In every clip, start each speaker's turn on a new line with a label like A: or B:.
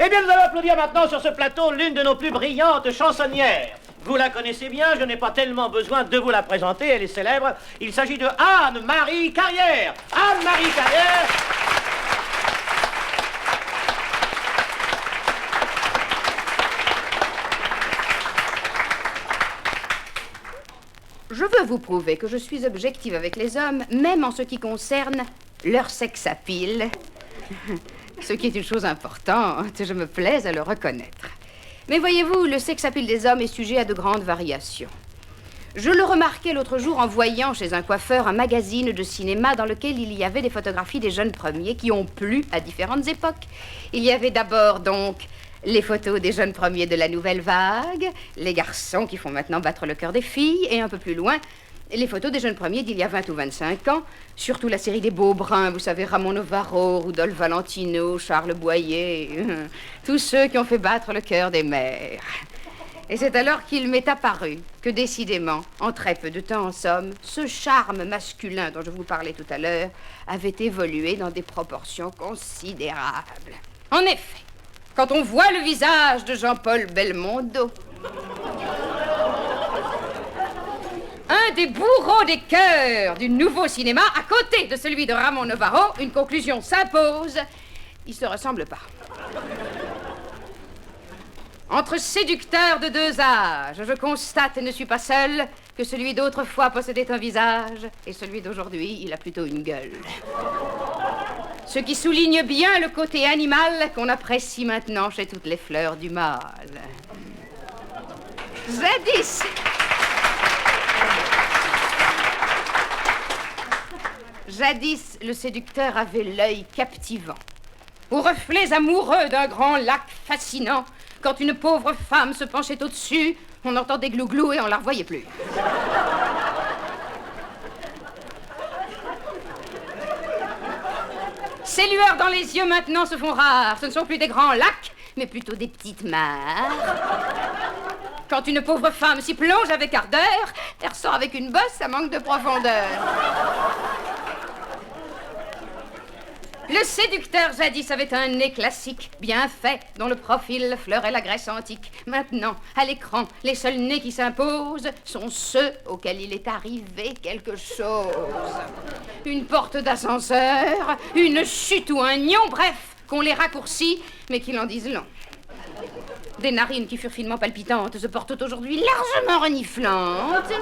A: Eh bien, nous allons applaudir maintenant sur ce plateau l'une de nos plus brillantes chansonnières. Vous la connaissez bien, je n'ai pas tellement besoin de vous la présenter, elle est célèbre. Il s'agit de Anne-Marie Carrière. Anne-Marie Carrière.
B: Je veux vous prouver que je suis objective avec les hommes, même en ce qui concerne leur sex appeal. Ce qui est une chose importante, je me plais à le reconnaître. Mais voyez-vous, le sex appeal des hommes est sujet à de grandes variations. Je le remarquais l'autre jour en voyant chez un coiffeur un magazine de cinéma dans lequel il y avait des photographies des jeunes premiers qui ont plu à différentes époques. Il y avait d'abord donc les photos des jeunes premiers de la nouvelle vague, les garçons qui font maintenant battre le cœur des filles, et un peu plus loin, les photos des jeunes premiers d'il y a 20 ou 25 ans, surtout la série des beaux bruns, vous savez, Ramon Novaro, Rudolph Valentino, Charles Boyer, tous ceux qui ont fait battre le cœur des mères. Et c'est alors qu'il m'est apparu que décidément, en très peu de temps en somme, ce charme masculin dont je vous parlais tout à l'heure avait évolué dans des proportions considérables. En effet, quand on voit le visage de Jean-Paul Belmondo, un des bourreaux des cœurs du nouveau cinéma, à côté de celui de Ramon Novaro, une conclusion s'impose, ils se ressemblent pas. Entre séducteurs de deux âges, je constate et ne suis pas seule que celui d'autrefois possédait un visage et celui d'aujourd'hui, il a plutôt une gueule. Ce qui souligne bien le côté animal qu'on apprécie maintenant chez toutes les fleurs du mâle. Jadis, le séducteur avait l'œil captivant, aux reflets amoureux d'un grand lac fascinant. Quand une pauvre femme se penchait au-dessus, on entendait glou-glou et on la revoyait plus. Ces lueurs dans les yeux maintenant se font rares. Ce ne sont plus des grands lacs, mais plutôt des petites mares. Quand une pauvre femme s'y plonge avec ardeur, elle ressort avec une bosse, ça manque de profondeur. Le séducteur jadis avait un nez classique, bien fait, dont le profil fleurait la Grèce antique. Maintenant, à l'écran, les seuls nez qui s'imposent sont ceux auxquels il est arrivé quelque chose. Une porte d'ascenseur, une chute ou un nion, bref, qu'on les raccourcit, mais qu'il en disent long. Des narines qui furent finement palpitantes se portent aujourd'hui largement reniflantes.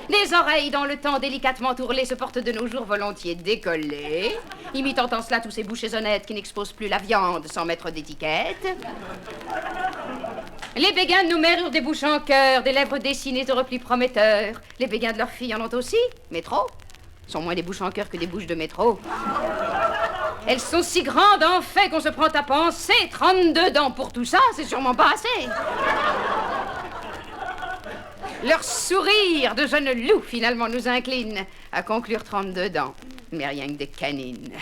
B: Des oreilles dans le temps délicatement tourlées se portent de nos jours volontiers décollées, imitant en cela tous ces bouchers honnêtes qui n'exposent plus la viande sans mettre d'étiquette. Les béguins de nos mères eurent des bouches en cœur, des lèvres dessinées de replis prometteurs. Les béguins de leurs filles en ont aussi, mais trop. Sont moins des bouches en cœur que des bouches de métro. Elles sont si grandes en fait qu'on se prend à penser 32 dents pour tout ça, c'est sûrement pas assez. Leur sourire de jeune loup finalement nous incline à conclure 32 dents, mais rien que des canines.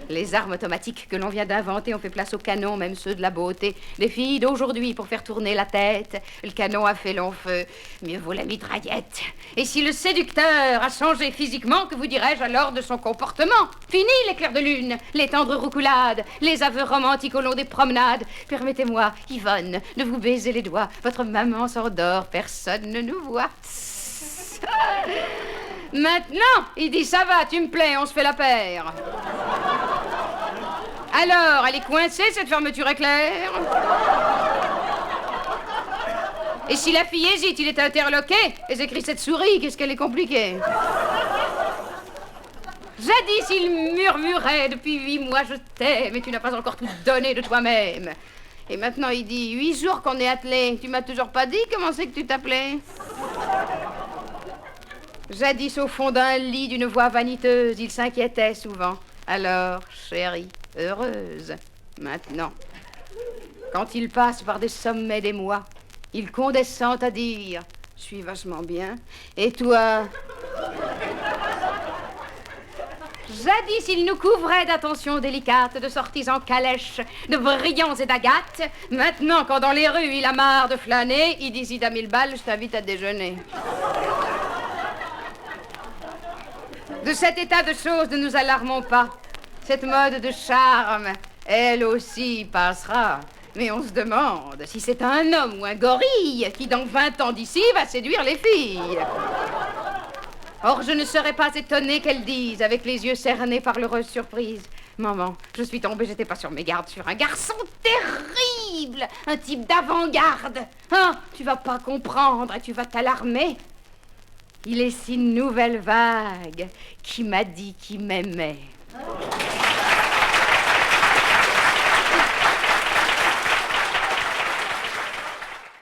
B: Les armes automatiques que l'on vient d'inventer ont fait place aux canons, même ceux de la beauté. Les filles d'aujourd'hui, pour faire tourner la tête, le canon a fait long feu. Mieux vaut la mitraillette. Et si le séducteur a changé physiquement, que vous dirais-je alors de son comportement? Fini les clairs de lune, les tendres roucoulades, les aveux romantiques au long des promenades. Permettez-moi, Yvonne, de vous baiser les doigts. Votre maman s'endort, personne ne nous voit. Maintenant, il dit ça va, tu me plais, on se fait la paire. Alors, elle est coincée, cette fermeture éclair. Et si la fille hésite, il est interloqué. Et écrit cette souris, qu'est-ce qu'elle est compliquée. Jadis, il murmurait depuis 8 mois, je t'aime, mais tu n'as pas encore tout donné de toi-même. Et maintenant, il dit 8 jours qu'on est attelés. Tu m'as toujours pas dit comment c'est que tu t'appelais? Jadis, au fond d'un lit d'une voix vaniteuse, il s'inquiétait souvent. Alors, chérie, heureuse, maintenant, quand il passe par des sommets des mois, il condescend à dire « Je suis vachement bien. Et toi ?» Jadis, il nous couvrait d'attentions délicates, de sorties en calèche, de brillants et d'agates. Maintenant, quand dans les rues, il a marre de flâner, il dit « Si t'as 1000 balles, je t'invite à déjeuner. » De cet état de choses, ne nous alarmons pas. Cette mode de charme, elle aussi passera. Mais on se demande si c'est un homme ou un gorille qui, dans 20 ans d'ici, va séduire les filles. Or, je ne serais pas étonnée qu'elles disent, avec les yeux cernés par l'heureuse surprise: maman, je suis tombée, j'étais pas sur mes gardes, sur un garçon terrible, un type d'avant-garde. Ah, tu vas pas comprendre et tu vas t'alarmer. Il est si nouvelle vague qui m'a dit qu'il m'aimait.